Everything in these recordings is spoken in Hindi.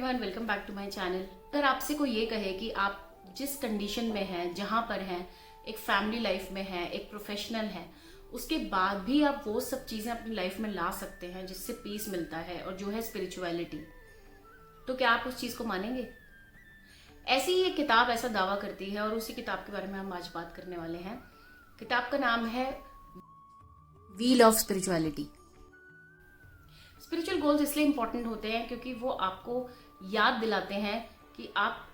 Everyone, welcome back to my channel. अगर आपसे कोई ये कहे कि आप जिस कंडीशन में हैं, जहाँ पर हैं, एक फैमिली लाइफ में हैं, एक प्रोफेशनल है, उसके बाद भी आप वो सब चीज़ें अपनी लाइफ में ला सकते हैं जिससे पीस मिलता है और जो है स्पिरिचुअलिटी, तो क्या आप उस चीज़ को मानेंगे? ऐसी ही एक किताब ऐसा दावा करती है और उसी किताब के बारे में हम आज बात करने वाले हैं। किताब का नाम है wheel of spirituality. Spiritual goals इसलिए इंपॉर्टेंट होते हैं क्योंकि वो आपको याद दिलाते हैं कि आप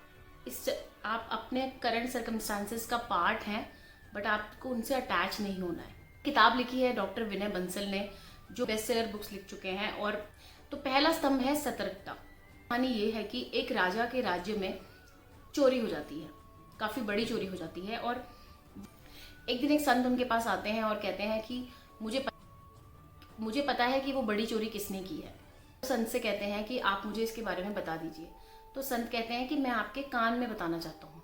अपने करंट सर्कमस्टांसेस का पार्ट हैं, बट आपको उनसे अटैच नहीं होना है। किताब लिखी है डॉक्टर विनय बंसल ने, जो बेस्ट सेलर बुक्स लिख चुके हैं। और तो पहला स्तंभ है सतर्कता। कहानी ये है कि एक राजा के राज्य में चोरी हो जाती है, काफी बड़ी चोरी हो जाती है। और एक दिन एक संत उनके पास आते हैं और कहते हैं कि मुझे पता है कि वो बड़ी चोरी किसने की है। तो संत से कहते हैं कि आप मुझे इसके बारे में बता दीजिए। तो संत कहते हैं कि मैं आपके कान में बताना चाहता हूँ।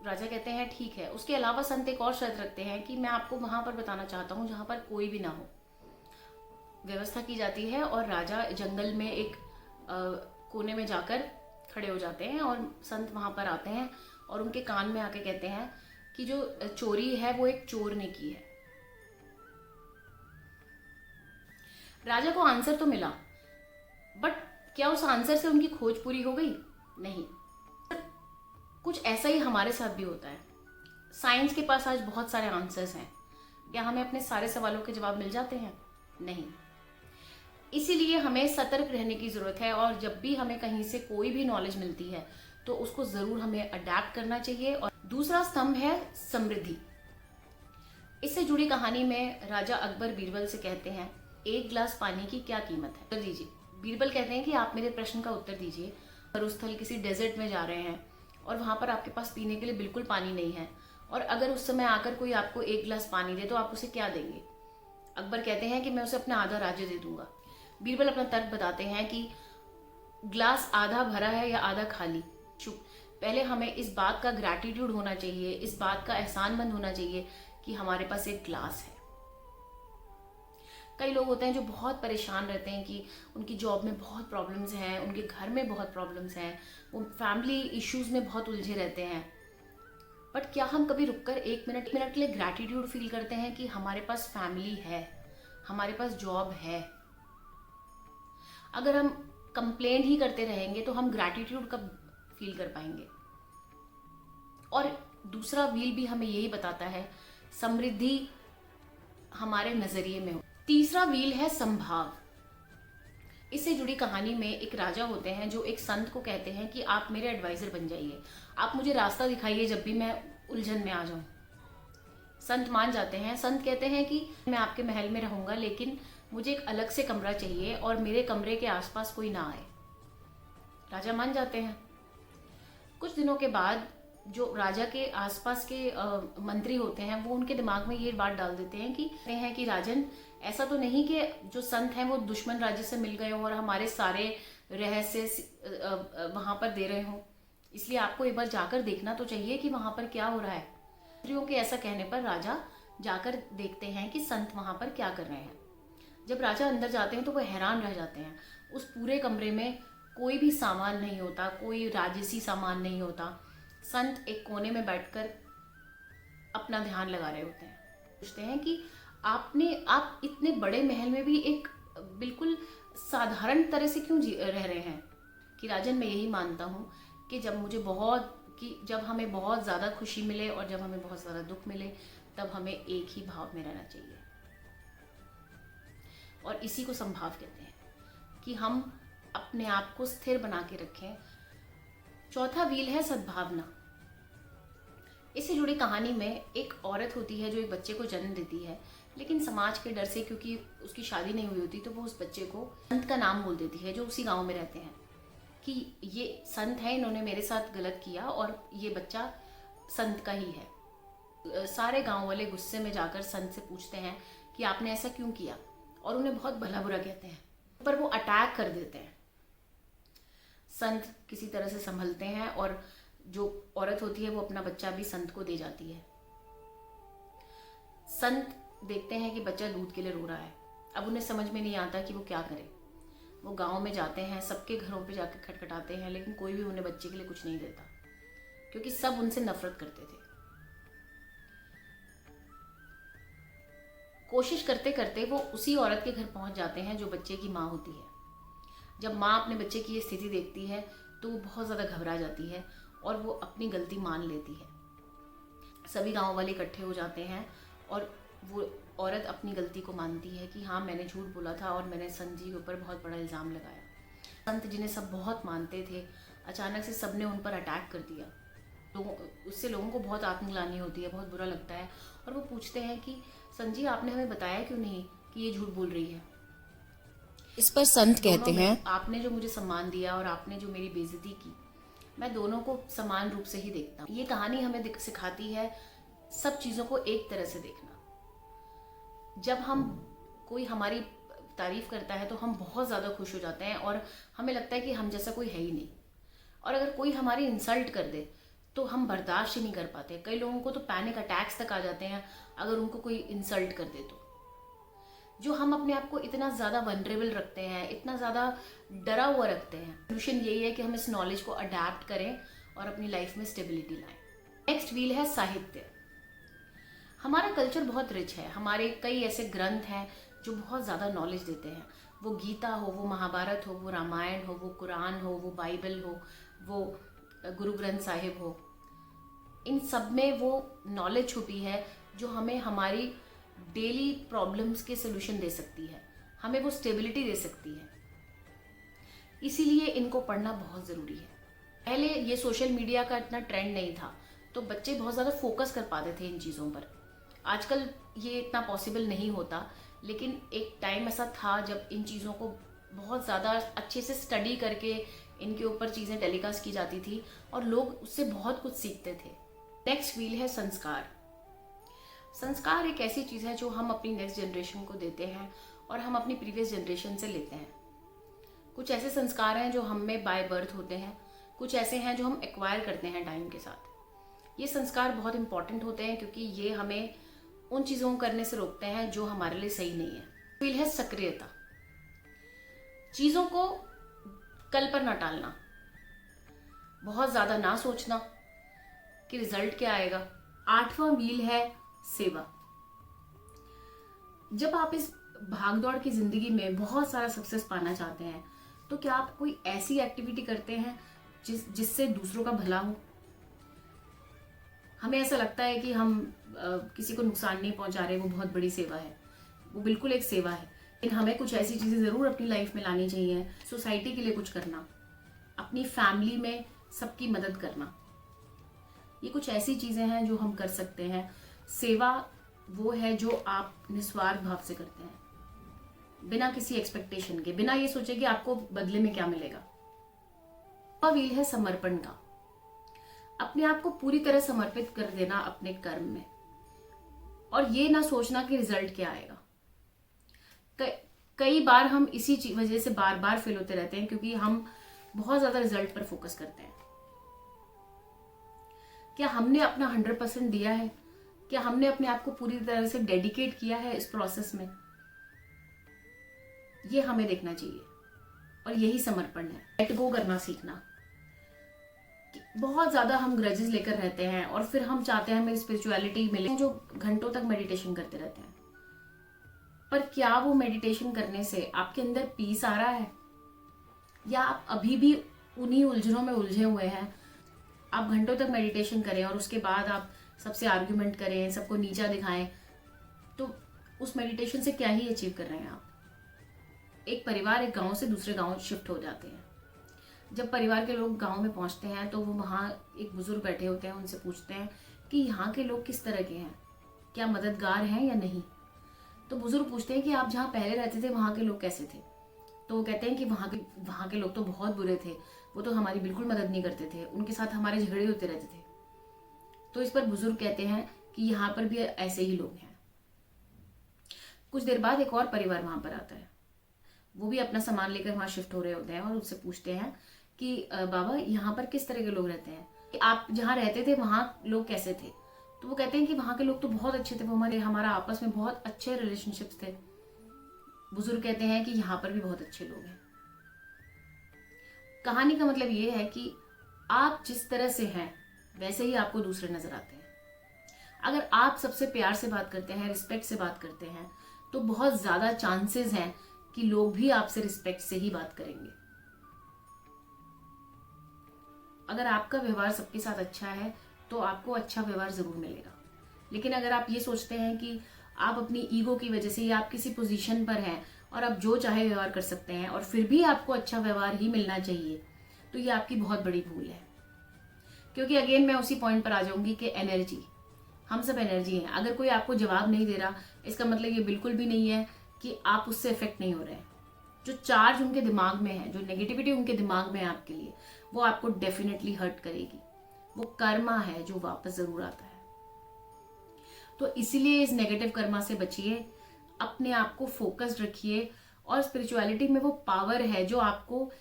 राजा कहते हैं ठीक है। उसके अलावा संत एक और शर्त रखते हैं कि मैं आपको वहां पर बताना चाहता हूँ जहां पर कोई भी ना हो। व्यवस्था की जाती है और राजा जंगल में एक कोने में जाकर खड़े हो जाते हैं और संत वहां पर आते हैं और उनके कान में आके कहते हैं कि जो चोरी है वो एक चोर ने की है। राजा को आंसर तो मिला, बट क्या उस आंसर से उनकी खोज पूरी हो गई? नहीं। कुछ ऐसा ही हमारे साथ भी होता है। साइंस के पास आज बहुत सारे आंसर्स हैं, क्या हमें अपने सारे सवालों के जवाब मिल जाते हैं? नहीं। इसीलिए हमें सतर्क रहने की जरूरत है और जब भी हमें कहीं से कोई भी नॉलेज मिलती है तो उसको जरूर हमें अडेप्ट करना चाहिए। और दूसरा स्तंभ है समृद्धि। इससे जुड़ी कहानी में राजा अकबर बीरबल से कहते हैं, एक गिलास पानी की क्या कीमत है? उत्तर दीजिए। बीरबल कहते हैं कि आप मेरे प्रश्न का उत्तर दीजिए। मरुस्थल किसी डेजर्ट में जा रहे हैं और वहां पर आपके पास पीने के लिए बिल्कुल पानी नहीं है, और अगर उस समय आकर कोई आपको एक गिलास पानी दे तो आप उसे क्या देंगे? अकबर कहते हैं कि मैं उसे अपना आधा राज्य दे दूंगा। बीरबल अपना तर्क बताते हैं कि ग्लास आधा भरा है या आधा खाली। चुप। पहले हमें इस बात का ग्रैटिट्यूड होना चाहिए, इस बात का एहसानमंद होना चाहिए कि हमारे पास एक ग्लास है। कई लोग होते हैं जो बहुत परेशान रहते हैं कि उनकी जॉब में बहुत प्रॉब्लम्स हैं, उनके घर में बहुत प्रॉब्लम्स हैं, वो फैमिली इश्यूज में बहुत उलझे रहते हैं। बट क्या हम कभी रुककर एक मिनट के लिए ग्रैटिट्यूड फील करते हैं कि हमारे पास फैमिली है, हमारे पास जॉब है? अगर हम कंप्लेन ही करते रहेंगे तो हम ग्रैटिट्यूड कब फील कर पाएंगे? और दूसरा व्हील भी हमें यही बताता है, समृद्धि हमारे नजरिए में हो। तीसरा व्हील है संभाव। इससे जुड़ी कहानी में एक राजा होते हैं जो एक संत को कहते हैं कि आप मेरे एडवाइजर बन जाइए, आप मुझे रास्ता दिखाइए जब भी मैं उलझन में आ जाऊं। संत मान जाते हैं। संत कहते हैं कि मैं आपके महल में रहूंगा, लेकिन मुझे एक अलग से कमरा चाहिए और मेरे कमरे के आसपास कोई ना आए। राजा मान जाते हैं। कुछ दिनों के बाद जो राजा के आसपास के मंत्री होते हैं वो उनके दिमाग में ये बात डाल देते हैं कि राजन, ऐसा तो नहीं कि जो संत हैं वो दुश्मन राज्य से मिल गए हों और हमारे सारे रहस्य वहां पर दे रहे हों, इसलिए आपको एक बार जाकर देखना तो चाहिए कि वहां पर क्या हो रहा है। मंत्रियों के ऐसा कहने पर राजा जाकर देखते हैं कि संत वहां पर क्या कर रहे हैं। जब राजा अंदर जाते हैं तो वो हैरान रह जाते हैं। उस पूरे कमरे में कोई भी सामान नहीं होता, कोई राजसी सामान नहीं होता। संत एक कोने में बैठकर अपना ध्यान लगा रहे होते हैं। पूछते हैं कि आप इतने बड़े महल में भी एक बिल्कुल साधारण तरह से क्यों रह रहे हैं? कि राजन, मैं यही मानता हूँ कि जब हमें बहुत ज्यादा खुशी मिले और जब हमें बहुत ज्यादा दुख मिले, तब हमें एक ही भाव में रहना चाहिए। और इसी को संभाव कहते हैं, कि हम अपने आप को स्थिर बना के रखें। चौथा व्हील है सद्भावना। इससे जुड़ी कहानी में एक औरत होती है जो एक बच्चे को जन्म देती है, लेकिन समाज के डर से, क्योंकि उसकी शादी नहीं हुई होती, तो वो उस बच्चे को संत का नाम बोल देती है जो उसी गांव में रहते हैं, कि ये संत है, इन्होंने मेरे साथ गलत किया और ये बच्चा संत का ही है। सारे गांव वाले गुस्से में जाकर संत से पूछते हैं कि आपने ऐसा क्यों किया, और उन्हें बहुत भला बुरा कहते हैं, पर वो अटैक कर देते हैं। संत किसी तरह से संभलते हैं और जो औरत होती है वो अपना बच्चा भी संत को दे जाती है। संत देखते हैं कि बच्चा दूध के लिए रो रहा है। अब उन्हें समझ में नहीं आता कि वो क्या करे। वो गांव में जाते हैं, सबके घरों पे जाकर खटखटाते हैं, लेकिन कोई भी उन्हें बच्चे के लिए कुछ नहीं देता, क्योंकि सब उनसे नफरत करते थे। कोशिश करते करते वो उसी औरत के घर पहुंच जाते हैं जो बच्चे की माँ होती है। जब माँ अपने बच्चे की ये स्थिति देखती है तो वो बहुत ज़्यादा घबरा जाती है और वो अपनी गलती मान लेती है। सभी गांव वाले इकट्ठे हो जाते हैं और वो औरत अपनी गलती को मानती है कि हाँ, मैंने झूठ बोला था और मैंने संत जी के ऊपर बहुत बड़ा इल्ज़ाम लगाया। संत जिन्हें सब बहुत मानते थे, अचानक से सबने उन पर अटैक कर दिया। उससे लोगों को बहुत आत्मग्लानि होती है, बहुत बुरा लगता है और वो पूछते हैं कि संत जी, आपने हमें बताया क्यों नहीं कि ये झूठ बोल रही है। इस पर संत कहते हैं, आपने जो मुझे सम्मान दिया और आपने जो मेरी बेइज्जती की, मैं दोनों को समान रूप से ही देखता हूँ। ये कहानी हमें सिखाती है सब चीज़ों को एक तरह से देखना। जब हम कोई हमारी तारीफ करता है तो हम बहुत ज़्यादा खुश हो जाते हैं और हमें लगता है कि हम जैसा कोई है ही नहीं, और अगर कोई हमारी इंसल्ट कर दे तो हम बर्दाश्त ही नहीं कर पाते। कई लोगों को तो पैनिक अटैक्स तक आ जाते हैं अगर उनको कोई इंसल्ट कर दे तो। जो हम अपने आप को इतना ज़्यादा वनरेबल रखते हैं, इतना ज़्यादा डरा हुआ रखते हैं, सोल्यूशन यही है कि हम इस नॉलेज को अडेप्ट करें और अपनी लाइफ में स्टेबिलिटी लाएं। नेक्स्ट व्हील है साहित्य। हमारा कल्चर बहुत रिच है, हमारे कई ऐसे ग्रंथ हैं जो बहुत ज़्यादा नॉलेज देते हैं। वो गीता हो, वो महाभारत हो, वो रामायण हो, वो कुरान हो, वो बाइबल हो, वो गुरु ग्रंथ साहिब हो, इन सब में वो नॉलेज छुपी है जो हमें हमारी डेली प्रॉब्लम्स के सोल्यूशन दे सकती है, हमें वो स्टेबिलिटी दे सकती है। इसीलिए इनको पढ़ना बहुत ज़रूरी है। पहले ये सोशल मीडिया का इतना ट्रेंड नहीं था तो बच्चे बहुत ज़्यादा फोकस कर पाते थे इन चीज़ों पर। आजकल ये इतना पॉसिबल नहीं होता, लेकिन एक टाइम ऐसा था जब इन चीज़ों को बहुत ज़्यादा अच्छे से स्टडी करके इनके ऊपर चीज़ें टेलीकास्ट की जाती थी और लोग उससे बहुत कुछ सीखते थे। नेक्स्ट व्हील है संस्कार। संस्कार एक ऐसी चीज़ है जो हम अपनी नेक्स्ट जनरेशन को देते हैं और हम अपनी प्रीवियस जनरेशन से लेते हैं। कुछ ऐसे संस्कार हैं जो हम में बाय बर्थ होते हैं, कुछ ऐसे हैं जो हम एक्वायर करते हैं टाइम के साथ। ये संस्कार बहुत इंपॉर्टेंट होते हैं क्योंकि ये हमें उन चीज़ों को करने से रोकते हैं जो हमारे लिए सही नहीं है। व्हील है सक्रियता। चीज़ों को कल पर ना टालना, बहुत ज़्यादा ना सोचना कि रिजल्ट क्या आएगा। 8वां व्हील है सेवा। जब आप इस भागदौड़ की जिंदगी में बहुत सारा सक्सेस पाना चाहते हैं तो क्या आप कोई ऐसी एक्टिविटी करते हैं जिससे दूसरों का भला हो? हमें ऐसा लगता है कि हम किसी को नुकसान नहीं पहुंचा रहे, वो बहुत बड़ी सेवा है। वो बिल्कुल एक सेवा है, लेकिन हमें कुछ ऐसी चीज़ें ज़रूर अपनी लाइफ में लानी चाहिए। सोसाइटी के लिए कुछ करना, अपनी फैमिली में सबकी मदद करना, ये कुछ ऐसी चीज़ें हैं जो हम कर सकते हैं। सेवा वो है जो आप निस्वार्थ भाव से करते हैं, बिना किसी एक्सपेक्टेशन के, बिना ये सोचे कि आपको बदले में क्या मिलेगा। व्हील है समर्पण का। अपने आप को पूरी तरह समर्पित कर देना अपने कर्म में और ये ना सोचना कि रिजल्ट क्या आएगा। कई बार हम इसी वजह से बार बार फेल होते रहते हैं क्योंकि हम बहुत ज्यादा रिजल्ट पर फोकस करते हैं। क्या हमने अपना 100% दिया है? क्या हमने अपने आप को पूरी तरह से डेडिकेट किया है इस प्रोसेस में? ये हमें देखना चाहिए और यही समर्पण है। लेट गो करना सीखना। बहुत ज्यादा हम ग्रजेस लेकर रहते हैं और फिर हम चाहते हैं हमें स्पिरिचुअलिटी मिले, जो घंटों तक मेडिटेशन करते रहते हैं, पर क्या वो मेडिटेशन करने से आपके अंदर पीस आ रहा है या आप अभी भी उन्हीं उलझनों में उलझे हुए हैं? आप घंटों तक मेडिटेशन करें और उसके बाद आप सबसे आर्ग्यूमेंट करें, सबको नीचा दिखाएं, तो उस मेडिटेशन से क्या ही अचीव कर रहे हैं आप? एक परिवार एक गांव से दूसरे गांव शिफ्ट हो जाते हैं। जब परिवार के लोग गांव में पहुंचते हैं तो वो वहाँ एक बुजुर्ग बैठे होते हैं, उनसे पूछते हैं कि यहाँ के लोग किस तरह के हैं, क्या मददगार हैं या नहीं। तो बुजुर्ग पूछते हैं कि आप जहाँ पहले रहते थे वहाँ के लोग कैसे थे? तो वो कहते हैं कि वहाँ के लोग तो बहुत बुरे थे, वो तो हमारी बिल्कुल मदद नहीं करते थे, उनके साथ हमारे झगड़े होते रहते थे। तो इस पर बुजुर्ग कहते हैं कि यहाँ पर भी ऐसे ही लोग हैं। कुछ देर बाद एक और परिवार वहाँ पर आता है, वो भी अपना सामान लेकर वहाँ शिफ्ट हो रहे होते हैं और उससे पूछते हैं कि बाबा यहाँ पर किस तरह के लोग रहते हैं, आप जहाँ रहते थे वहाँ लोग कैसे थे? तो वो कहते हैं कि वहाँ के लोग तो बहुत अच्छे थे, वो हमारा आपस में बहुत अच्छे रिलेशनशिप्स थे। बुजुर्ग कहते हैं कि यहाँ पर भी बहुत अच्छे लोग हैं। कहानी का मतलब ये है कि आप जिस तरह से हैं वैसे ही आपको दूसरे नजर आते हैं। अगर आप सबसे प्यार से बात करते हैं, रिस्पेक्ट से बात करते हैं, तो बहुत ज्यादा चांसेस हैं कि लोग भी आपसे रिस्पेक्ट से ही बात करेंगे। अगर आपका व्यवहार सबके साथ अच्छा है तो आपको अच्छा व्यवहार जरूर मिलेगा। लेकिन अगर आप ये सोचते हैं कि आप अपनी ईगो की वजह से या आप किसी पोजीशन पर हैं और आप जो चाहे व्यवहार कर सकते हैं और फिर भी आपको अच्छा व्यवहार ही मिलना चाहिए, तो ये आपकी बहुत बड़ी भूल है। क्योंकि अगेन मैं उसी पॉइंट पर आ जाऊंगी कि एनर्जी, हम सब एनर्जी हैं। अगर कोई आपको जवाब नहीं दे रहा, इसका मतलब ये बिल्कुल भी नहीं है कि आप उससे इफेक्ट नहीं हो रहे हैं। जो चार्ज उनके दिमाग में है, जो नेगेटिविटी उनके दिमाग में है आपके लिए, वो आपको डेफिनेटली हर्ट करेगी। वो कर्मा है जो वापस जरूर आता है। तो इसीलिए इस नेगेटिव कर्मा से बचिए, अपने आप को फोकस्ड रखिए। और स्पिरिचुअलिटी में वो पावर है जो आपको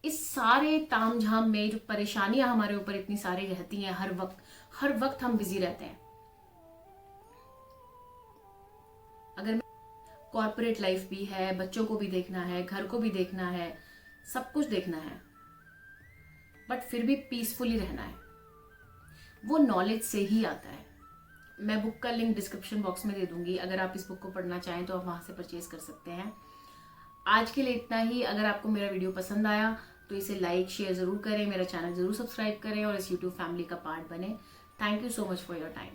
इस सारे तामझाम में, जो परेशानियां हमारे ऊपर इतनी सारी रहती हैं, हर वक्त हम बिजी रहते हैं। अगर कॉर्पोरेट लाइफ भी है, बच्चों को भी देखना है, घर को भी देखना है, सब कुछ देखना है, बट फिर भी पीसफुली रहना है, वो नॉलेज से ही आता है। मैं बुक का लिंक डिस्क्रिप्शन बॉक्स में दे दूंगी। अगर आप इस बुक को पढ़ना चाहें तो आप वहां से परचेज कर सकते हैं। आज के लिए इतना ही। अगर आपको मेरा वीडियो पसंद आया तो इसे लाइक शेयर जरूर करें, मेरा चैनल जरूर सब्सक्राइब करें और इस यूट्यूब फैमिली का पार्ट बने। Thank you so much for your time.